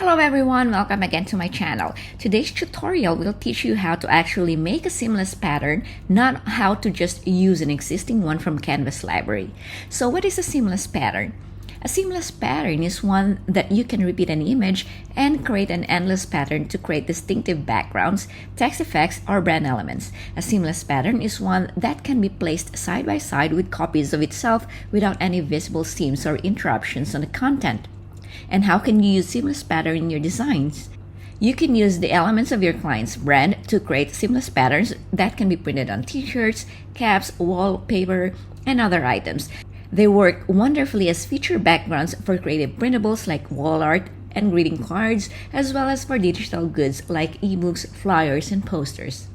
Hello everyone, welcome again to my channel. Today's tutorial will teach you how to actually make a seamless pattern, not how to just use an existing one from Canva's library. So what is a seamless pattern? A seamless pattern is one that you can repeat an image and create an endless pattern to create distinctive backgrounds, text effects, or brand elements. A seamless pattern is one that can be placed side by side with copies of itself without any visible seams or interruptions on the content. And how can you use seamless pattern in your designs? You can use the elements of your client's brand to create seamless patterns that can be printed on t-shirts, caps, wallpaper, and other items. They work wonderfully as feature backgrounds for creative printables like wall art and greeting cards, as well as for digital goods like ebooks, flyers, and posters.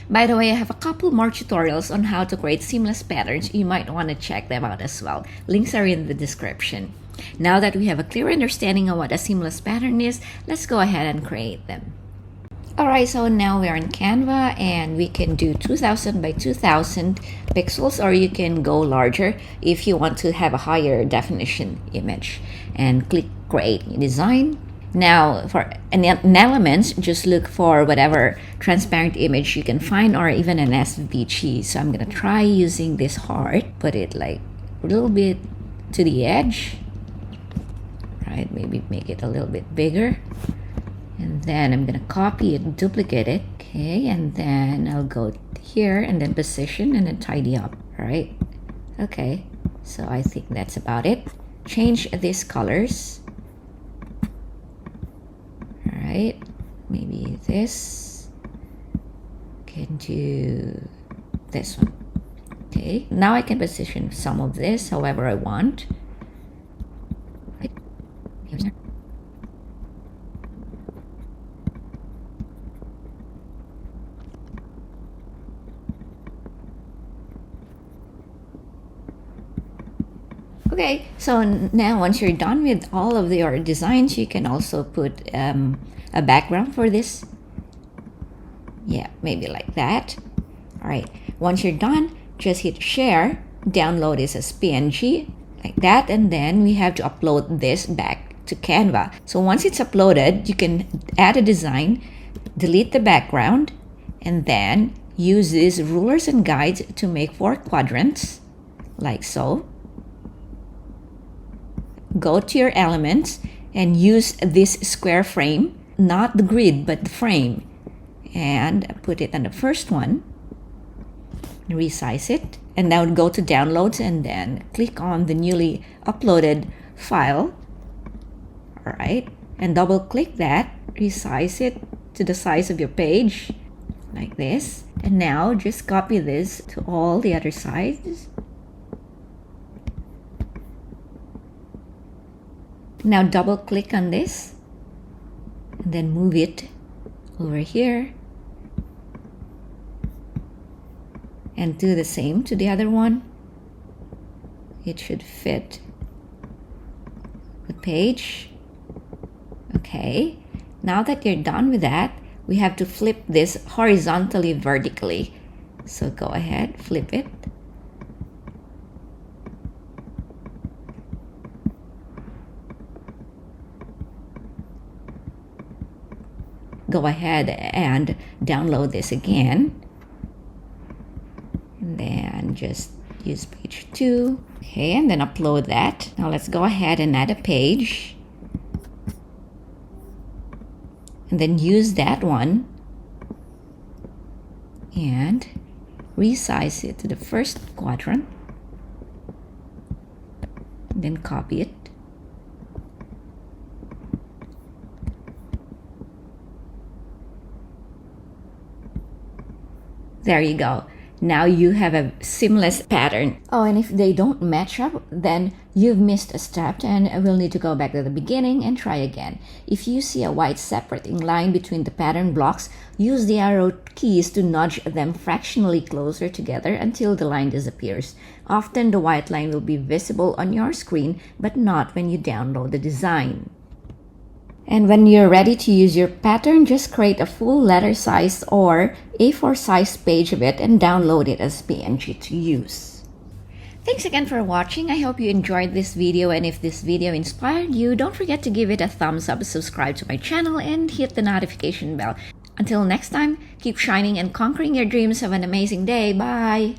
By the way, I have a couple more tutorials on how to create seamless patterns. You might want to check them out as well. Links are in the description. Now that we have a clear understanding of what a seamless pattern is, let's go ahead and create them. Alright, so now we're in Canva and we can do 2000 by 2000 pixels, or you can go larger if you want to have a higher definition image. And click Create New Design. Now for an elements, just look for whatever transparent image you can find, or even an SVG. So I'm gonna try using this heart, put it like a little bit to the edge. Right, maybe make it a little bit bigger. And then I'm gonna copy it, duplicate it, okay, and then I'll go here and then position and then tidy up. All right, okay, so I think that's about it. Change these colors. All right, maybe this. Can do this one. Okay, now I can position some of this however I want. Okay, so now once you're done with all of your designs, you can also put a background for this. Yeah, maybe like that. All right, once you're done, just hit share, download this as PNG, like that, and then we have to upload this back to Canva. So once it's uploaded, you can add a design, delete the background, and then use these rulers and guides to make 4 quadrants, like so. Go to your elements and use this square frame, not the grid, but the frame, and put it on the first one, resize it, and now go to downloads and then click on the newly uploaded file. All right, and double click that, resize it to the size of your page like this, and now just copy this to all the other sides. Now double click on this and then move it over here and do the same to the other one. It should fit the page. Okay, now that you're done with that, we have to flip this horizontally vertically. So go ahead, flip it. Go ahead and download this again, and then just use page 2. Okay, and then upload that. Now let's go ahead and add a page, and then use that one and resize it to the first quadrant, and then copy it. There you go. Now you have a seamless pattern. Oh, and if they don't match up, then you've missed a step and we'll need to go back to the beginning and try again. If you see a white separating line between the pattern blocks, use the arrow keys to nudge them fractionally closer together until the line disappears. Often the white line will be visible on your screen, but not when you download the design. And when you're ready to use your pattern, just create a full letter size or A4 size page of it and download it as PNG to use. Thanks again for watching. I hope you enjoyed this video, and if this video inspired you, don't forget to give it a thumbs up, subscribe to my channel, and hit the notification bell. Until next time, keep shining and conquering your dreams. Have an amazing day. Bye!